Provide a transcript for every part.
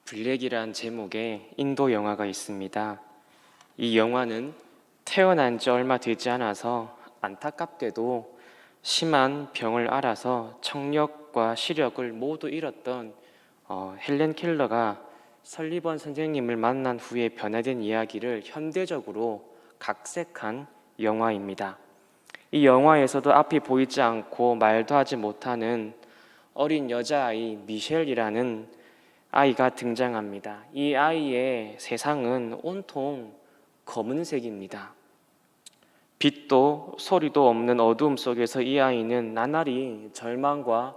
블랙이란 제목의 인도 영화가 있습니다. 이 영화는 태어난 지 얼마 되지 않아서 안타깝게도 심한 병을 앓아서 청력과 시력을 모두 잃었던 헬렌 켈러가 설리번 선생님을 만난 후에 변화된 이야기를 현대적으로 각색한 영화입니다. 이 영화에서도 앞이 보이지 않고 말도 하지 못하는 어린 여자아이 미셸이라는 아이가 등장합니다. 이 아이의 세상은 온통 검은색입니다. 빛도 소리도 없는 어두움 속에서 이 아이는 나날이 절망과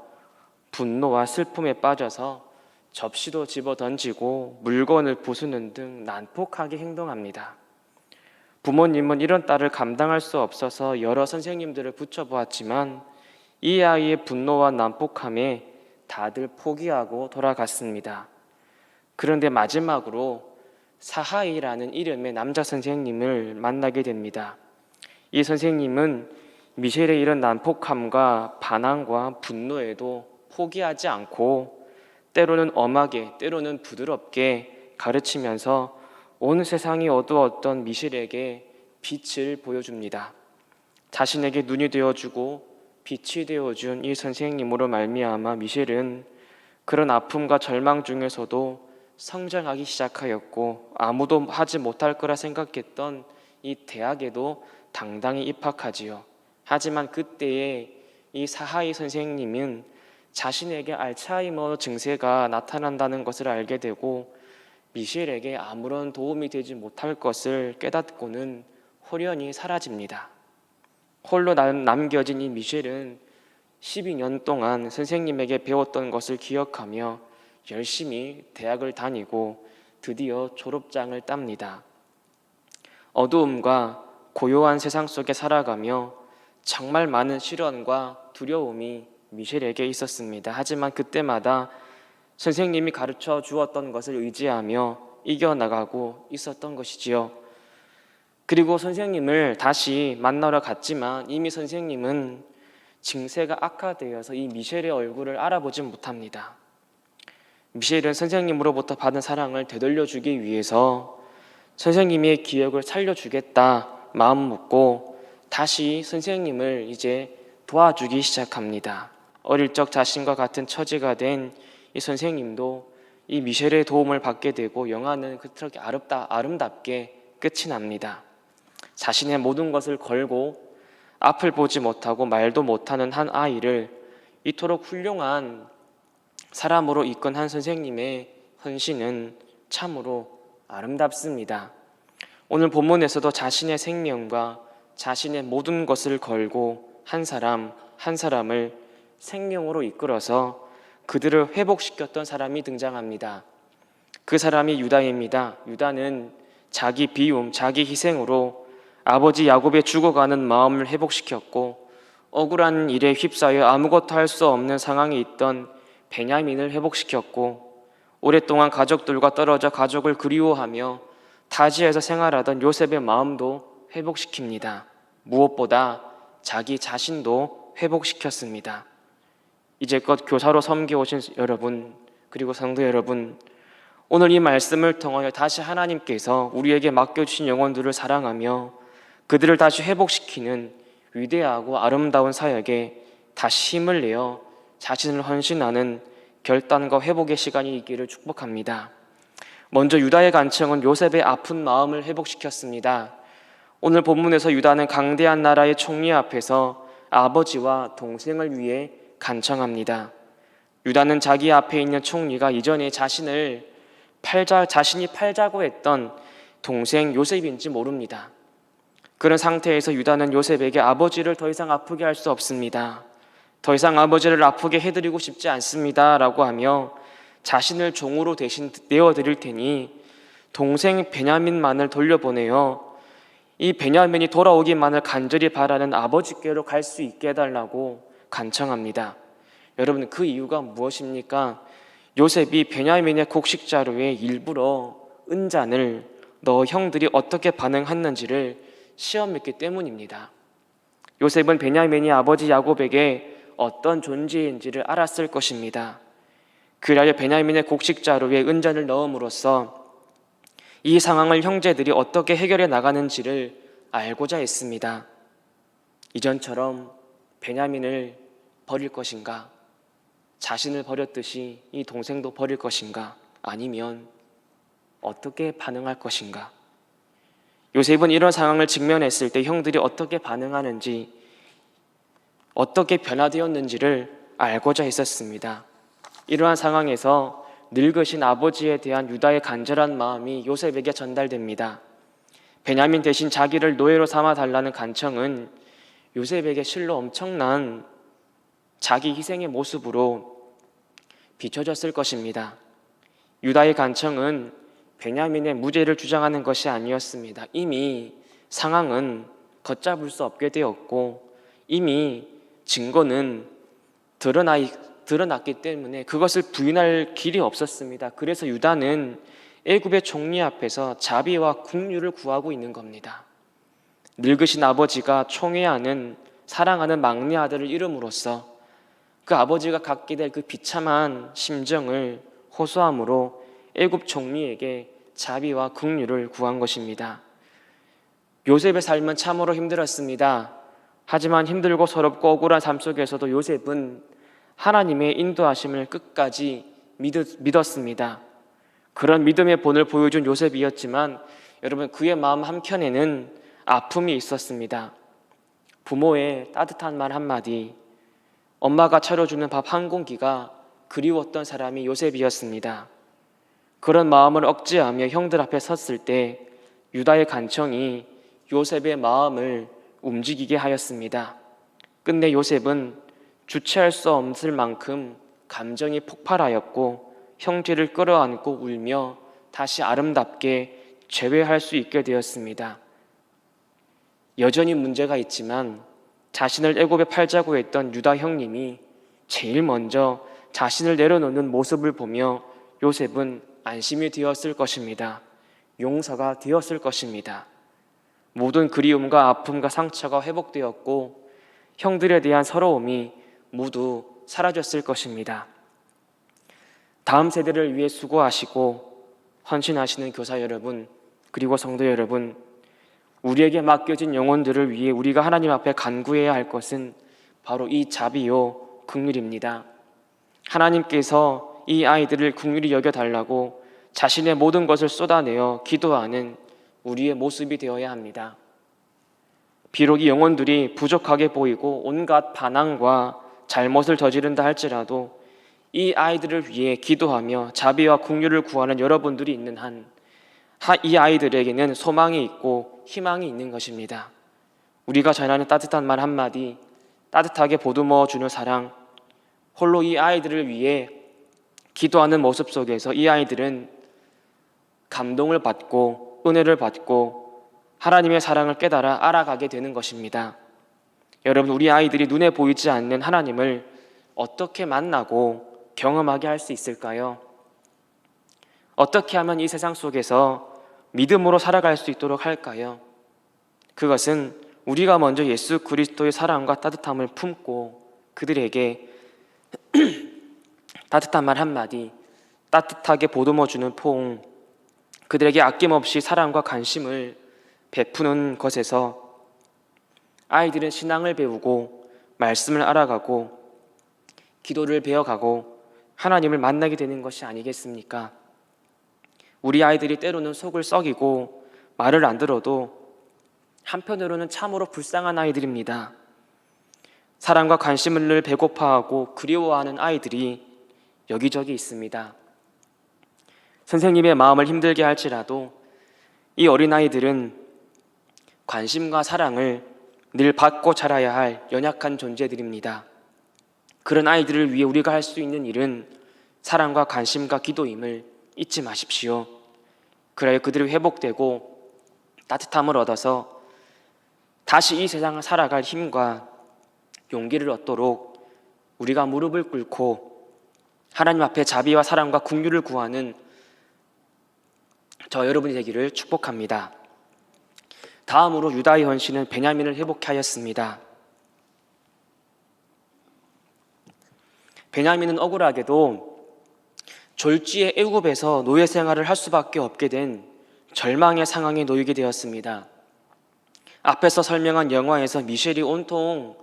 분노와 슬픔에 빠져서 접시도 집어 던지고 물건을 부수는 등 난폭하게 행동합니다. 부모님은 이런 딸을 감당할 수 없어서 여러 선생님들을 붙여보았지만 이 아이의 분노와 난폭함에 다들 포기하고 돌아갔습니다. 그런데 마지막으로 사하이라는 이름의 남자 선생님을 만나게 됩니다. 이 선생님은 미셸의 이런 난폭함과 반항과 분노에도 포기하지 않고 때로는 엄하게 때로는 부드럽게 가르치면서 온 세상이 어두웠던 미셸에게 빛을 보여줍니다. 자신에게 눈이 되어주고 빛이 되어준 이 선생님으로 말미암아 미셸은 그런 아픔과 절망 중에서도 성장하기 시작하였고 아무도 하지 못할 거라 생각했던 이 대학에도 당당히 입학하지요. 하지만 그때의 이 사하이 선생님은 자신에게 알츠하이머 증세가 나타난다는 것을 알게 되고 미셸에게 아무런 도움이 되지 못할 것을 깨닫고는 홀연히 사라집니다. 홀로 남겨진 이 미셸은 12년 동안 선생님에게 배웠던 것을 기억하며 열심히 대학을 다니고 드디어 졸업장을 땁니다. 어두움과 고요한 세상 속에 살아가며 정말 많은 시련과 두려움이 미셸에게 있었습니다. 하지만 그때마다 선생님이 가르쳐 주었던 것을 의지하며 이겨나가고 있었던 것이지요. 그리고 선생님을 다시 만나러 갔지만 이미 선생님은 증세가 악화되어서 이 미셸의 얼굴을 알아보지 못합니다. 미셸은 선생님으로부터 받은 사랑을 되돌려주기 위해서 선생님의 기억을 살려주겠다 마음 먹고 다시 선생님을 이제 도와주기 시작합니다. 어릴 적 자신과 같은 처지가 된 이 선생님도 이 미셸의 도움을 받게 되고 영화는 그렇게 아름답게 끝이 납니다. 자신의 모든 것을 걸고 앞을 보지 못하고 말도 못하는 한 아이를 이토록 훌륭한 사람으로 이끈 한 선생님의 헌신은 참으로 아름답습니다. 오늘 본문에서도 자신의 생명과 자신의 모든 것을 걸고 한 사람을 생명으로 이끌어서 그들을 회복시켰던 사람이 등장합니다. 그 사람이 유다입니다. 유다는 자기 비움, 자기 희생으로 아버지 야곱의 죽어가는 마음을 회복시켰고 억울한 일에 휩싸여 아무것도 할 수 없는 상황에 있던 베냐민을 회복시켰고 오랫동안 가족들과 떨어져 가족을 그리워하며 타지에서 생활하던 요셉의 마음도 회복시킵니다. 무엇보다 자기 자신도 회복시켰습니다. 이제껏 교사로 섬겨오신 여러분 그리고 성도 여러분, 오늘 이 말씀을 통하여 다시 하나님께서 우리에게 맡겨주신 영혼들을 사랑하며 그들을 다시 회복시키는 위대하고 아름다운 사역에 다시 힘을 내어 자신을 헌신하는 결단과 회복의 시간이 있기를 축복합니다. 먼저 유다의 간청은 요셉의 아픈 마음을 회복시켰습니다. 오늘 본문에서 유다는 강대한 나라의 총리 앞에서 아버지와 동생을 위해 간청합니다. 유다는 자기 앞에 있는 총리가 이전에 자신이 팔자고 했던 동생 요셉인지 모릅니다. 그런 상태에서 유다는 요셉에게 아버지를 더 이상 아프게 할 수 없습니다. 더 이상 아버지를 아프게 해드리고 싶지 않습니다 라고 하며 자신을 종으로 대신 내어드릴 테니 동생 베냐민만을 돌려보내어 이 베냐민이 돌아오기만을 간절히 바라는 아버지께로 갈 수 있게 해달라고 간청합니다. 여러분, 그 이유가 무엇입니까? 요셉이 베냐민의 곡식 자루에 일부러 은잔을 넣어 형들이 어떻게 반응했는지를 시험했기 때문입니다. 요셉은 베냐민이 아버지 야곱에게 어떤 존재인지를 알았을 것입니다. 그리하여 베냐민의 곡식 자루에 은잔을 넣음으로써 이 상황을 형제들이 어떻게 해결해 나가는지를 알고자 했습니다. 이전처럼 베냐민을 버릴 것인가? 자신을 버렸듯이 이 동생도 버릴 것인가? 아니면 어떻게 반응할 것인가? 요셉은 이런 상황을 직면했을 때 형들이 어떻게 반응하는지, 어떻게 변화되었는지를 알고자 했었습니다. 이러한 상황에서 늙으신 아버지에 대한 유다의 간절한 마음이 요셉에게 전달됩니다. 베냐민 대신 자기를 노예로 삼아달라는 간청은 요셉에게 실로 엄청난 자기 희생의 모습으로 비춰졌을 것입니다. 유다의 간청은 베냐민의 무죄를 주장하는 것이 아니었습니다. 이미 상황은 걷잡을 수 없게 되었고 이미 증거는 드러났기 때문에 그것을 부인할 길이 없었습니다. 그래서 유다는 애굽의 총리 앞에서 자비와 긍휼을 구하고 있는 겁니다. 늙으신 아버지가 총애하는 사랑하는 막내 아들을 잃음으로써 그 아버지가 갖게 될 그 비참한 심정을 호소함으로 애굽 총리에게 자비와 긍휼을 구한 것입니다. 요셉의 삶은 참으로 힘들었습니다. 하지만 힘들고 서럽고 억울한 삶 속에서도 요셉은 하나님의 인도하심을 끝까지 믿었습니다. 그런 믿음의 본을 보여준 요셉이었지만 여러분, 그의 마음 한켠에는 아픔이 있었습니다. 부모의 따뜻한 말 한마디, 엄마가 차려주는 밥 한 공기가 그리웠던 사람이 요셉이었습니다. 그런 마음을 억제하며 형들 앞에 섰을 때 유다의 간청이 요셉의 마음을 움직이게 하였습니다. 끝내 요셉은 주체할 수 없을 만큼 감정이 폭발하였고 형제를 끌어안고 울며 다시 아름답게 재회할 수 있게 되었습니다. 여전히 문제가 있지만 자신을 애굽에 팔자고 했던 유다 형님이 제일 먼저 자신을 내려놓는 모습을 보며 요셉은 안심이 되었을 것입니다. 용서가 되었을 것입니다. 모든 그리움과 아픔과 상처가 회복되었고 형들에 대한 서러움이 모두 사라졌을 것입니다. 다음 세대를 위해 수고하시고 헌신하시는 교사 여러분, 그리고 성도 여러분, 우리에게 맡겨진 영혼들을 위해 우리가 하나님 앞에 간구해야 할 것은 바로 이 자비요 긍휼입니다. 하나님께서 이 아이들을 긍휼히 여겨달라고 자신의 모든 것을 쏟아내어 기도하는 우리의 모습이 되어야 합니다. 비록 이 영혼들이 부족하게 보이고 온갖 반항과 잘못을 저지른다 할지라도 이 아이들을 위해 기도하며 자비와 긍휼을 구하는 여러분들이 있는 한 이 아이들에게는 소망이 있고 희망이 있는 것입니다. 우리가 전하는 따뜻한 말 한마디, 따뜻하게 보듬어 주는 사랑, 홀로 이 아이들을 위해 기도하는 모습 속에서 이 아이들은 감동을 받고 은혜를 받고 하나님의 사랑을 깨달아 알아가게 되는 것입니다. 여러분, 우리 아이들이 눈에 보이지 않는 하나님을 어떻게 만나고 경험하게 할 수 있을까요? 어떻게 하면 이 세상 속에서 믿음으로 살아갈 수 있도록 할까요? 그것은 우리가 먼저 예수 그리스도의 사랑과 따뜻함을 품고 그들에게 따뜻한 말 한마디, 따뜻하게 보듬어주는 포옹, 그들에게 아낌없이 사랑과 관심을 베푸는 것에서 아이들은 신앙을 배우고 말씀을 알아가고 기도를 배워가고 하나님을 만나게 되는 것이 아니겠습니까? 우리 아이들이 때로는 속을 썩이고 말을 안 들어도 한편으로는 참으로 불쌍한 아이들입니다. 사랑과 관심을 배고파하고 그리워하는 아이들이 여기저기 있습니다. 선생님의 마음을 힘들게 할지라도 이 어린아이들은 관심과 사랑을 늘 받고 자라야 할 연약한 존재들입니다. 그런 아이들을 위해 우리가 할 수 있는 일은 사랑과 관심과 기도임을 잊지 마십시오. 그래야 그들이 회복되고 따뜻함을 얻어서 다시 이 세상을 살아갈 힘과 용기를 얻도록 우리가 무릎을 꿇고 하나님 앞에 자비와 사랑과 긍휼을 구하는 저 여러분이 되기를 축복합니다. 다음으로 유다의 헌신은 베냐민을 회복케 하였습니다. 베냐민은 억울하게도 졸지에 애굽에서 노예 생활을 할 수밖에 없게 된 절망의 상황에 놓이게 되었습니다. 앞에서 설명한 영화에서 미셸이 온통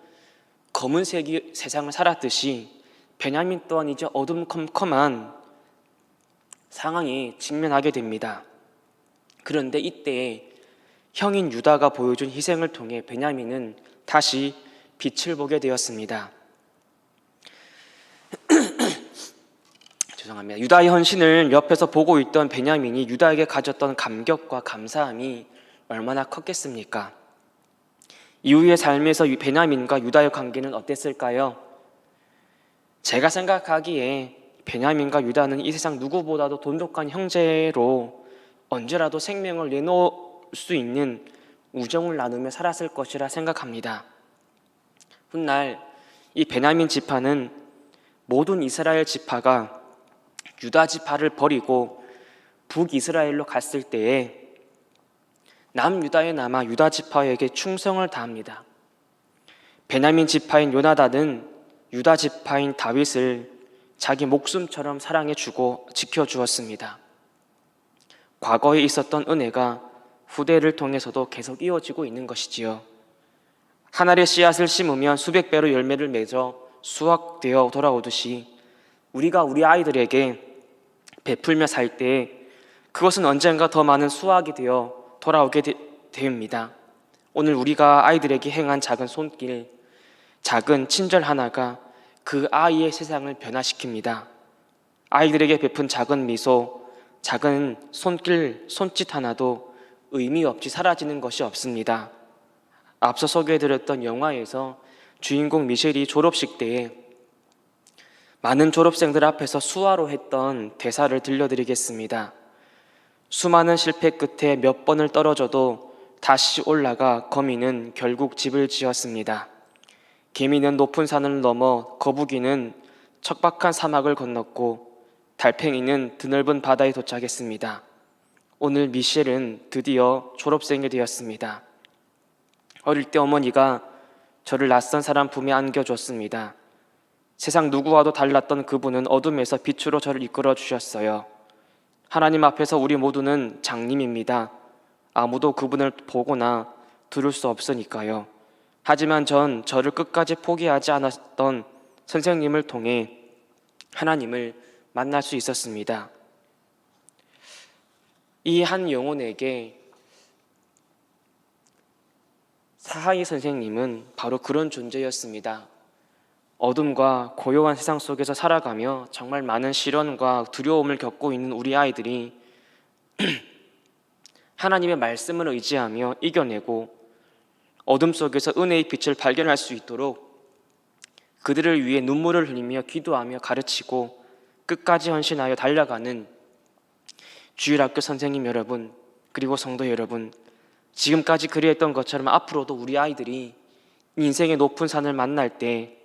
검은색 세상을 살았듯이 베냐민 또한 이제 어둠컴컴한 상황에 직면하게 됩니다. 그런데 이때 형인 유다가 보여준 희생을 통해 베냐민은 다시 빛을 보게 되었습니다. 죄송합니다. 유다의 헌신을 옆에서 보고 있던 베냐민이 유다에게 가졌던 감격과 감사함이 얼마나 컸겠습니까? 이후의 삶에서 베냐민과 유다의 관계는 어땠을까요? 제가 생각하기에 베냐민과 유다는 이 세상 누구보다도 돈독한 형제로 언제라도 생명을 내놓을 수 있는 우정을 나누며 살았을 것이라 생각합니다. 훗날 이 베냐민 지파는 모든 이스라엘 지파가 유다 지파를 버리고 북이스라엘로 갔을 때에 남유다에 남아 유다 지파에게 충성을 다합니다. 베냐민 지파인 요나단은 유다 지파인 다윗을 자기 목숨처럼 사랑해주고 지켜주었습니다. 과거에 있었던 은혜가 후대를 통해서도 계속 이어지고 있는 것이지요. 한 알의 씨앗을 심으면 수백 배로 열매를 맺어 수확되어 돌아오듯이 우리가 우리 아이들에게 베풀며 살 때에 그것은 언젠가 더 많은 수확이 되어 돌아오게 됩니다. 오늘 우리가 아이들에게 행한 작은 손길, 작은 친절 하나가 그 아이의 세상을 변화시킵니다. 아이들에게 베푼 작은 미소, 작은 손길, 손짓 하나도 의미 없이 사라지는 것이 없습니다. 앞서 소개해드렸던 영화에서 주인공 미셸이 졸업식 때에 많은 졸업생들 앞에서 수화로 했던 대사를 들려드리겠습니다. 수많은 실패 끝에 몇 번을 떨어져도 다시 올라가 거미는 결국 집을 지었습니다. 개미는 높은 산을 넘어 거북이는 척박한 사막을 건넜고 달팽이는 드넓은 바다에 도착했습니다. 오늘 미셸은 드디어 졸업생이 되었습니다. 어릴 때 어머니가 저를 낯선 사람 품에 안겨줬습니다. 세상 누구와도 달랐던 그분은 어둠에서 빛으로 저를 이끌어 주셨어요. 하나님 앞에서 우리 모두는 장님입니다. 아무도 그분을 보거나 들을 수 없으니까요. 하지만 전 저를 끝까지 포기하지 않았던 선생님을 통해 하나님을 만날 수 있었습니다. 이 한 영혼에게 사하이 선생님은 바로 그런 존재였습니다. 어둠과 고요한 세상 속에서 살아가며 정말 많은 시련과 두려움을 겪고 있는 우리 아이들이 하나님의 말씀을 의지하며 이겨내고 어둠 속에서 은혜의 빛을 발견할 수 있도록 그들을 위해 눈물을 흘리며 기도하며 가르치고 끝까지 헌신하여 달려가는 주일학교 선생님 여러분, 그리고 성도 여러분, 지금까지 그리했던 것처럼 앞으로도 우리 아이들이 인생의 높은 산을 만날 때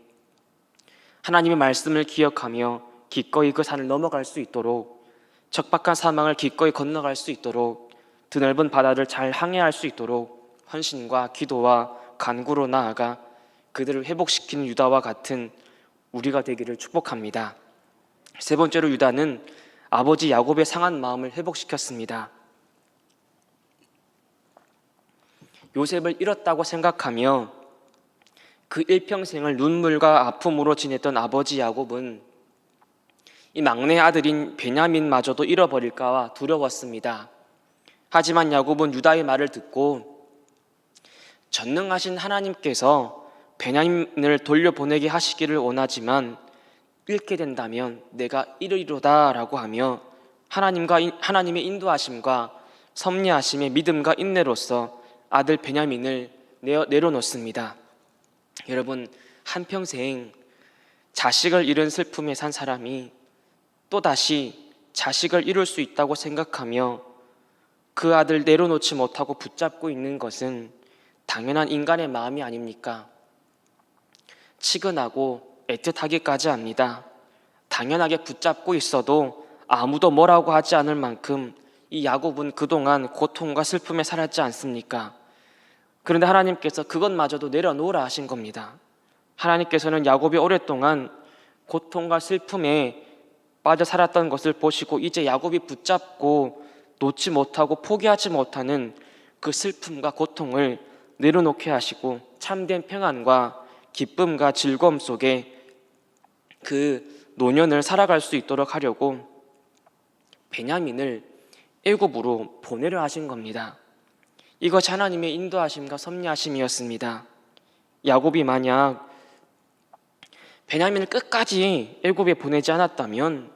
하나님의 말씀을 기억하며 기꺼이 그 산을 넘어갈 수 있도록, 척박한 사망을 기꺼이 건너갈 수 있도록, 드넓은 바다를 잘 항해할 수 있도록 헌신과 기도와 간구로 나아가 그들을 회복시키는 유다와 같은 우리가 되기를 축복합니다. 세 번째로 유다는 아버지 야곱의 상한 마음을 회복시켰습니다. 요셉을 잃었다고 생각하며 그 일평생을 눈물과 아픔으로 지냈던 아버지 야곱은 이 막내 아들인 베냐민마저도 잃어버릴까 두려웠습니다. 하지만 야곱은 유다의 말을 듣고 전능하신 하나님께서 베냐민을 돌려보내게 하시기를 원하지만 잃게 된다면 내가 이르리로다 라고 하며 하나님의 인도하심과 섭리하심의 믿음과 인내로서 아들 베냐민을 내려놓습니다. 여러분, 한평생 자식을 잃은 슬픔에 산 사람이 또다시 자식을 이룰 수 있다고 생각하며 그 아들 내려놓지 못하고 붙잡고 있는 것은 당연한 인간의 마음이 아닙니까? 치근하고 애틋하기까지 합니다. 당연하게 붙잡고 있어도 아무도 뭐라고 하지 않을 만큼 이 야곱은 그동안 고통과 슬픔에 살았지 않습니까? 그런데 하나님께서 그것마저도 내려놓으라 하신 겁니다. 하나님께서는 야곱이 오랫동안 고통과 슬픔에 빠져 살았던 것을 보시고 이제 야곱이 붙잡고 놓지 못하고 포기하지 못하는 그 슬픔과 고통을 내려놓게 하시고 참된 평안과 기쁨과 즐거움 속에 그 노년을 살아갈 수 있도록 하려고 베냐민을 애굽으로 보내려 하신 겁니다. 이것이 하나님의 인도하심과 섭리하심이었습니다. 야곱이 만약 베냐민을 끝까지 애굽에 보내지 않았다면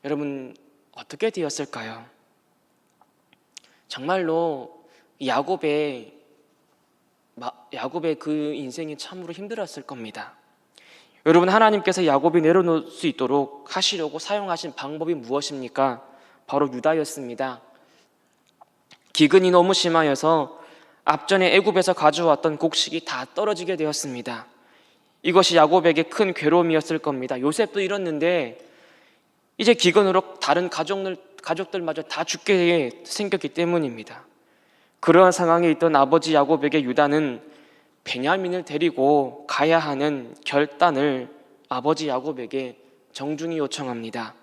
여러분 어떻게 되었을까요? 정말로 야곱의 그 인생이 참으로 힘들었을 겁니다. 여러분, 하나님께서 야곱이 내려놓을 수 있도록 하시려고 사용하신 방법이 무엇입니까? 바로 유다였습니다. 기근이 너무 심하여서 앞전에 애굽에서 가져왔던 곡식이 다 떨어지게 되었습니다. 이것이 야곱에게 큰 괴로움이었을 겁니다. 요셉도 이렇는데 이제 기근으로 다른 가족들마저 다 죽게 생겼기 때문입니다. 그러한 상황에 있던 아버지 야곱에게 유다는 베냐민을 데리고 가야 하는 결단을 아버지 야곱에게 정중히 요청합니다.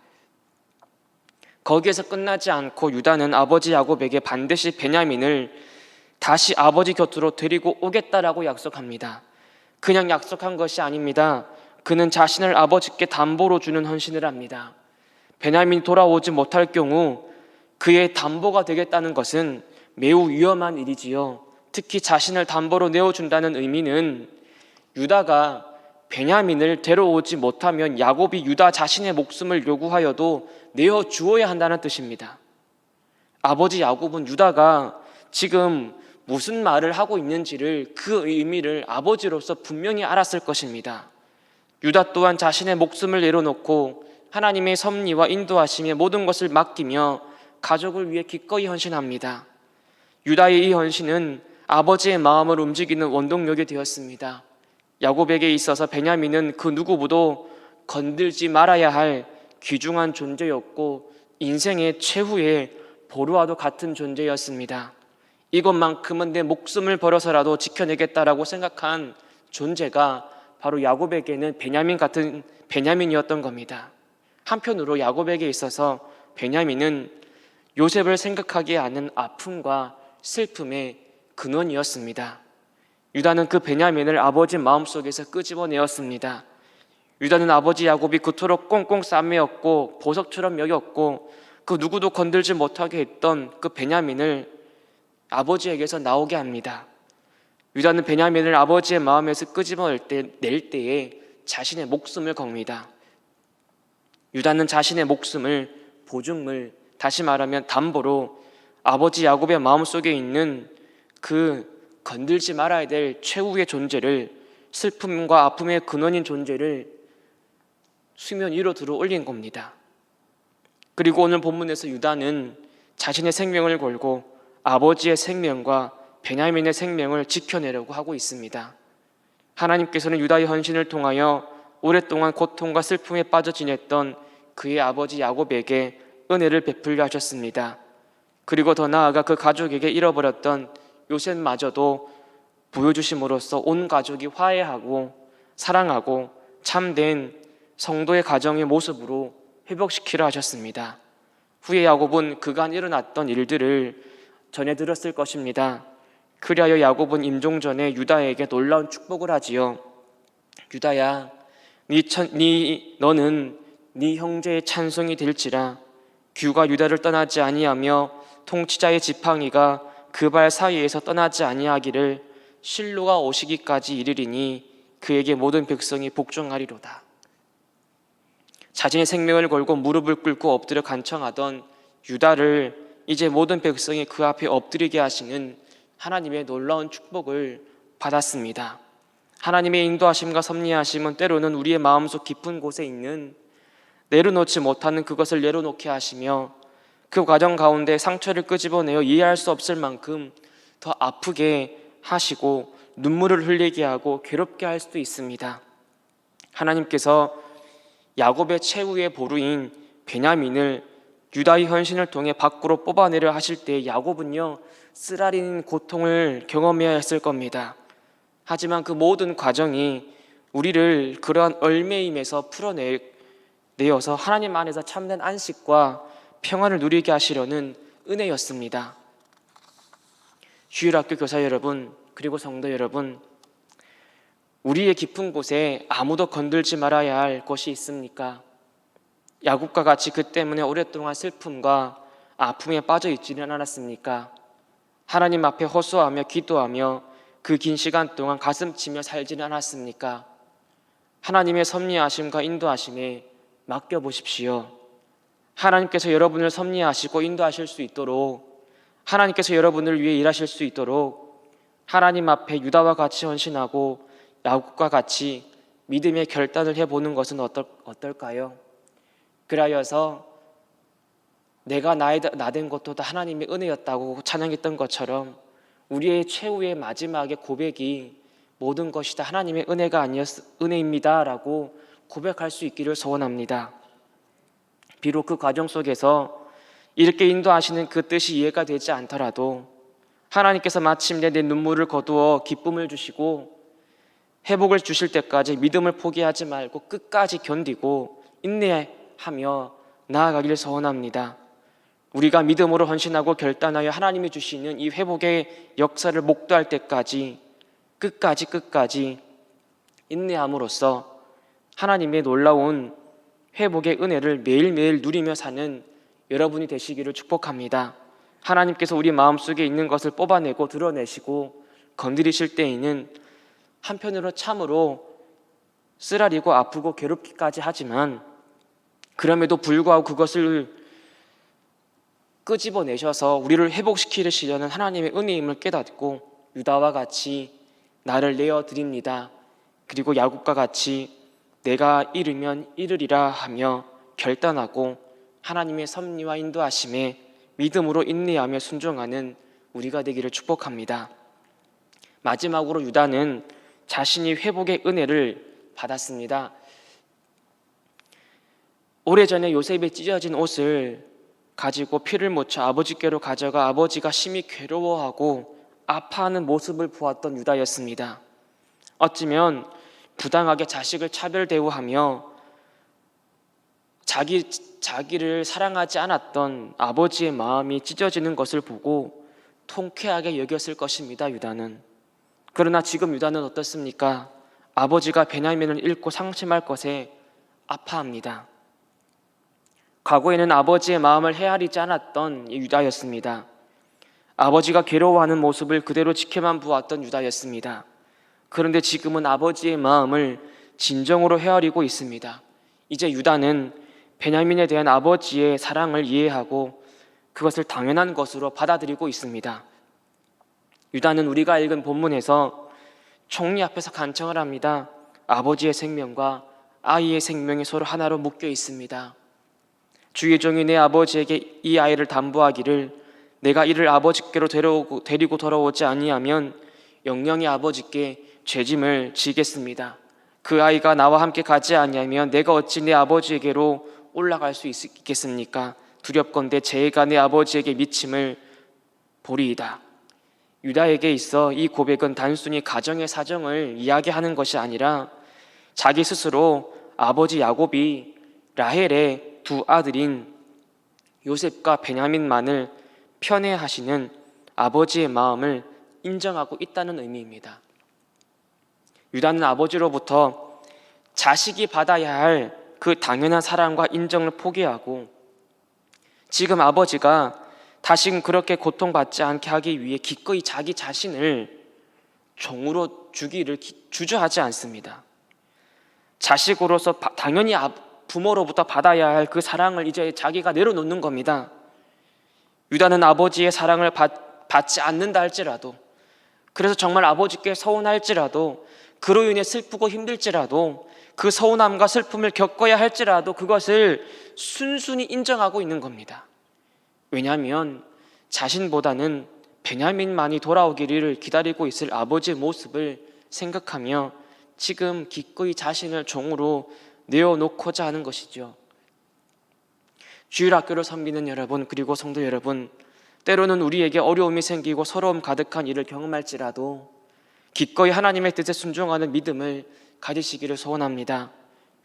거기에서 끝나지 않고 유다는 아버지 야곱에게 반드시 베냐민을 다시 아버지 곁으로 데리고 오겠다라고 약속합니다. 그냥 약속한 것이 아닙니다. 그는 자신을 아버지께 담보로 주는 헌신을 합니다. 베냐민이 돌아오지 못할 경우 그의 담보가 되겠다는 것은 매우 위험한 일이지요. 특히 자신을 담보로 내어준다는 의미는 유다가 베냐민을 데려오지 못하면 야곱이 유다 자신의 목숨을 요구하여도 내어주어야 한다는 뜻입니다. 아버지 야곱은 유다가 지금 무슨 말을 하고 있는지를, 그 의미를 아버지로서 분명히 알았을 것입니다. 유다 또한 자신의 목숨을 내려놓고 하나님의 섭리와 인도하심에 모든 것을 맡기며 가족을 위해 기꺼이 헌신합니다. 유다의 이 헌신은 아버지의 마음을 움직이는 원동력이 되었습니다. 야곱에게 있어서 베냐민은 그 누구보다 건들지 말아야 할 귀중한 존재였고 인생의 최후의 보루와도 같은 존재였습니다. 이것만큼은 내 목숨을 걸어서라도 지켜내겠다라고 생각한 존재가 바로 야곱에게는 베냐민 같은 베냐민이었던 겁니다. 한편으로 야곱에게 있어서 베냐민은 요셉을 생각하게 하는 아픔과 슬픔의 근원이었습니다. 유다는 그 베냐민을 아버지 마음속에서 끄집어내었습니다. 유다는 아버지 야곱이 그토록 꽁꽁 싸매었고 보석처럼 여겼고 그 누구도 건들지 못하게 했던 그 베냐민을 아버지에게서 나오게 합니다. 유다는 베냐민을 아버지의 마음에서 끄집어낼 때에 자신의 목숨을 겁니다. 유다는 자신의 목숨을 보증물, 다시 말하면 담보로 아버지 야곱의 마음속에 있는 그 건들지 말아야 될 최후의 존재를, 슬픔과 아픔의 근원인 존재를 수면 위로 들어 올린 겁니다. 그리고 오늘 본문에서 유다는 자신의 생명을 걸고 아버지의 생명과 베냐민의 생명을 지켜내려고 하고 있습니다. 하나님께서는 유다의 헌신을 통하여 오랫동안 고통과 슬픔에 빠져 지냈던 그의 아버지 야곱에게 은혜를 베풀려 하셨습니다. 그리고 더 나아가 그 가족에게 잃어버렸던 요셉마저도 보여주심으로써 온 가족이 화해하고 사랑하고 참된 성도의 가정의 모습으로 회복시키려 하셨습니다. 후에 야곱은 그간 일어났던 일들을 전해 들었을 것입니다. 그리하여 야곱은 임종전에 유다에게 놀라운 축복을 하지요. 유다야, 너는 네 형제의 찬송이 될지라. 규가 유다를 떠나지 아니하며 통치자의 지팡이가 그 발 사이에서 떠나지 아니하기를 실로가 오시기까지 이르리니 그에게 모든 백성이 복종하리로다. 자신의 생명을 걸고 무릎을 꿇고 엎드려 간청하던 유다를 이제 모든 백성이 그 앞에 엎드리게 하시는 하나님의 놀라운 축복을 받았습니다. 하나님의 인도하심과 섭리하심은 때로는 우리의 마음속 깊은 곳에 있는 내려놓지 못하는 그것을 내려놓게 하시며 그 과정 가운데 상처를 끄집어내어 이해할 수 없을 만큼 더 아프게 하시고 눈물을 흘리게 하고 괴롭게 할 수도 있습니다. 하나님께서 야곱의 최후의 보루인 베냐민을 유다의 헌신을 통해 밖으로 뽑아내려 하실 때 야곱은요, 쓰라린 고통을 경험해야 했을 겁니다. 하지만 그 모든 과정이 우리를 그러한 얽매임에서 풀어낼 내어서 하나님 안에서 참된 안식과 평안을 누리게 하시려는 은혜였습니다. 주일학교 교사 여러분, 그리고 성도 여러분, 우리의 깊은 곳에 아무도 건들지 말아야 할 것이 있습니까? 야곱과 같이 그 때문에 오랫동안 슬픔과 아픔에 빠져 있지는 않았습니까? 하나님 앞에 호소하며 기도하며 그 긴 시간 동안 가슴 치며 살지는 않았습니까? 하나님의 섭리하심과 인도하심에 맡겨보십시오. 하나님께서 여러분을 섭리하시고 인도하실 수 있도록, 하나님께서 여러분을 위해 일하실 수 있도록 하나님 앞에 유다와 같이 헌신하고 야곱과 같이 믿음의 결단을 해보는 것은 어떨까요? 그라여서 내가 나된 것도 다 하나님의 은혜였다고 찬양했던 것처럼 우리의 최후의 마지막의 고백이 모든 것이 다 하나님의 은혜입니다 라고 고백할 수 있기를 소원합니다. 비록 그 과정 속에서 이렇게 인도하시는 그 뜻이 이해가 되지 않더라도 하나님께서 마침내 내 눈물을 거두어 기쁨을 주시고 회복을 주실 때까지 믿음을 포기하지 말고 끝까지 견디고 인내하며 나아가기를 소원합니다. 우리가 믿음으로 헌신하고 결단하여 하나님이 주시는 이 회복의 역사를 목도할 때까지 끝까지 인내함으로써 하나님의 놀라운 회복의 은혜를 매일매일 누리며 사는 여러분이 되시기를 축복합니다. 하나님께서 우리 마음속에 있는 것을 뽑아내고 드러내시고 건드리실 때에는 한편으로 참으로 쓰라리고 아프고 괴롭기까지 하지만 그럼에도 불구하고 그것을 끄집어내셔서 우리를 회복시키시려는 하나님의 은혜임을 깨닫고 유다와 같이 나를 내어드립니다. 그리고 야곱과 같이 내가 이르면 이르리라 하며 결단하고 하나님의 섭리와 인도하심에 믿음으로 인내하며 순종하는 우리가 되기를 축복합니다. 마지막으로 유다는 자신이 회복의 은혜를 받았습니다. 오래전에 요셉이 찢어진 옷을 가지고 피를 묻혀 아버지께로 가져가 아버지가 심히 괴로워하고 아파하는 모습을 보았던 유다였습니다. 어쩌면 부당하게 자식을 차별 대우하며 자기를 사랑하지 않았던 아버지의 마음이 찢어지는 것을 보고 통쾌하게 여겼을 것입니다. 유다는. 그러나 지금 유다는 어떻습니까? 아버지가 베냐민을 잃고 상심할 것에 아파합니다. 과거에는 아버지의 마음을 헤아리지 않았던 유다였습니다. 아버지가 괴로워하는 모습을 그대로 지켜만 보았던 유다였습니다. 그런데 지금은 아버지의 마음을 진정으로 헤아리고 있습니다. 이제 유다는 베냐민에 대한 아버지의 사랑을 이해하고 그것을 당연한 것으로 받아들이고 있습니다. 유다는 우리가 읽은 본문에서 총리 앞에서 간청을 합니다. 아버지의 생명과 아이의 생명이 서로 하나로 묶여 있습니다. 주의 종이 내 아버지에게 이 아이를 담보하기를 내가 이를 아버지께로 데리고 돌아오지 아니하면 영영이 아버지께 죄짐을 지겠습니다. 그 아이가 나와 함께 가지 아니하면 내가 어찌 내 아버지에게로 올라갈 수 있겠습니까? 두렵건대 재해가 내 아버지에게 미침을 보리이다. 유다에게 있어 이 고백은 단순히 가정의 사정을 이야기하는 것이 아니라 자기 스스로 아버지 야곱이 라헬의 두 아들인 요셉과 베냐민만을 편애하시는 아버지의 마음을 인정하고 있다는 의미입니다. 유다는 아버지로부터 자식이 받아야 할 그 당연한 사랑과 인정을 포기하고 지금 아버지가 다시금 그렇게 고통받지 않게 하기 위해 기꺼이 자기 자신을 종으로 주기를 주저하지 않습니다. 자식으로서 당연히 부모로부터 받아야 할 그 사랑을 이제 자기가 내려놓는 겁니다. 유다는 아버지의 사랑을 받지 않는다 할지라도, 그래서 정말 아버지께 서운할지라도, 그로 인해 슬프고 힘들지라도, 그 서운함과 슬픔을 겪어야 할지라도 그것을 순순히 인정하고 있는 겁니다. 왜냐하면 자신보다는 베냐민만이 돌아오기를 기다리고 있을 아버지의 모습을 생각하며 지금 기꺼이 자신을 종으로 내어놓고자 하는 것이죠. 주일학교를 섬기는 여러분, 그리고 성도 여러분, 때로는 우리에게 어려움이 생기고 서러움 가득한 일을 경험할지라도 기꺼이 하나님의 뜻에 순종하는 믿음을 가지시기를 소원합니다.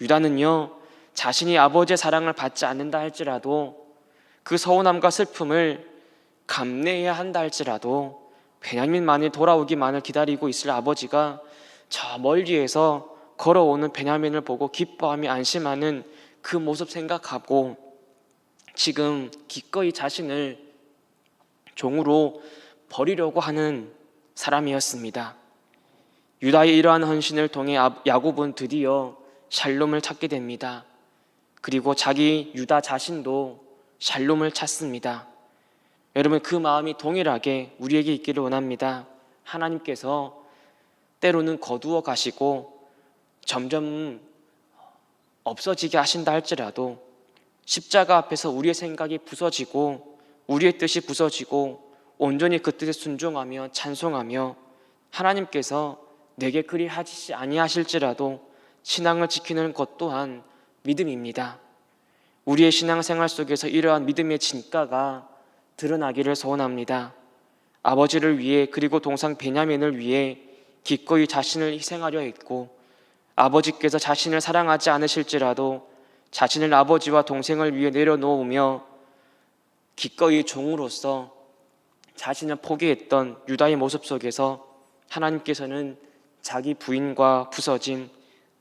유다는요, 자신이 아버지의 사랑을 받지 않는다 할지라도 그 서운함과 슬픔을 감내해야 한다 할지라도 베냐민만이 돌아오기만을 기다리고 있을 아버지가 저 멀리에서 걸어오는 베냐민을 보고 기뻐하며 안심하는 그 모습 생각하고 지금 기꺼이 자신을 종으로 버리려고 하는 사람이었습니다. 유다의 이러한 헌신을 통해 야곱은 드디어 샬롬을 찾게 됩니다. 그리고 자기 유다 자신도 샬롬을 찾습니다. 여러분, 그 마음이 동일하게 우리에게 있기를 원합니다. 하나님께서 때로는 거두어 가시고 점점 없어지게 하신다 할지라도 십자가 앞에서 우리의 생각이 부서지고 우리의 뜻이 부서지고 온전히 그 뜻에 순종하며 찬송하며 하나님께서 내게 그리 하시지 아니하실지라도 신앙을 지키는 것 또한 믿음입니다. 우리의 신앙생활 속에서 이러한 믿음의 진가가 드러나기를 소원합니다. 아버지를 위해 그리고 동상 베냐민을 위해 기꺼이 자신을 희생하려 했고 아버지께서 자신을 사랑하지 않으실지라도 자신을 아버지와 동생을 위해 내려놓으며 기꺼이 종으로서 자신을 포기했던 유다의 모습 속에서 하나님께서는 자기 부인과 부서짐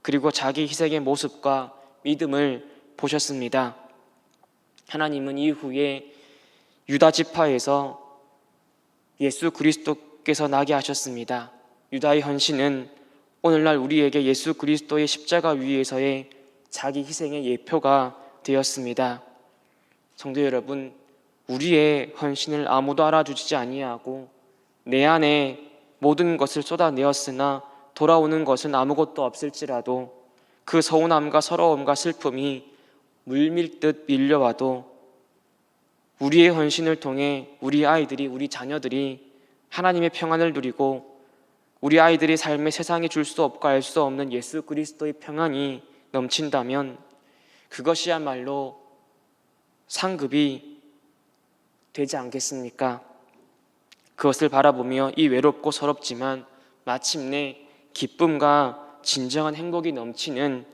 그리고 자기 희생의 모습과 믿음을 보셨습니다. 하나님은 이후에 유다 지파에서 예수 그리스도께서 나게 하셨습니다. 유다의 헌신은 오늘날 우리에게 예수 그리스도의 십자가 위에서의 자기 희생의 예표가 되었습니다. 성도 여러분, 우리의 헌신을 아무도 알아주지 아니하고 내 안에 모든 것을 쏟아내었으나 돌아오는 것은 아무것도 없을지라도 그 서운함과 서러움과 슬픔이 물밀듯 밀려와도 우리의 헌신을 통해 우리 아이들이, 우리 자녀들이 하나님의 평안을 누리고 우리 아이들의 삶에 세상이 줄 수 없고 알 수 없는 예수 그리스도의 평안이 넘친다면 그것이야말로 상급이 되지 않겠습니까? 그것을 바라보며 이 외롭고 서럽지만 마침내 기쁨과 진정한 행복이 넘치는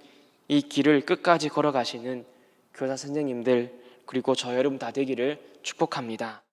이 길을 끝까지 걸어가시는 교사 선생님들 그리고 저 여러분 다 되기를 축복합니다.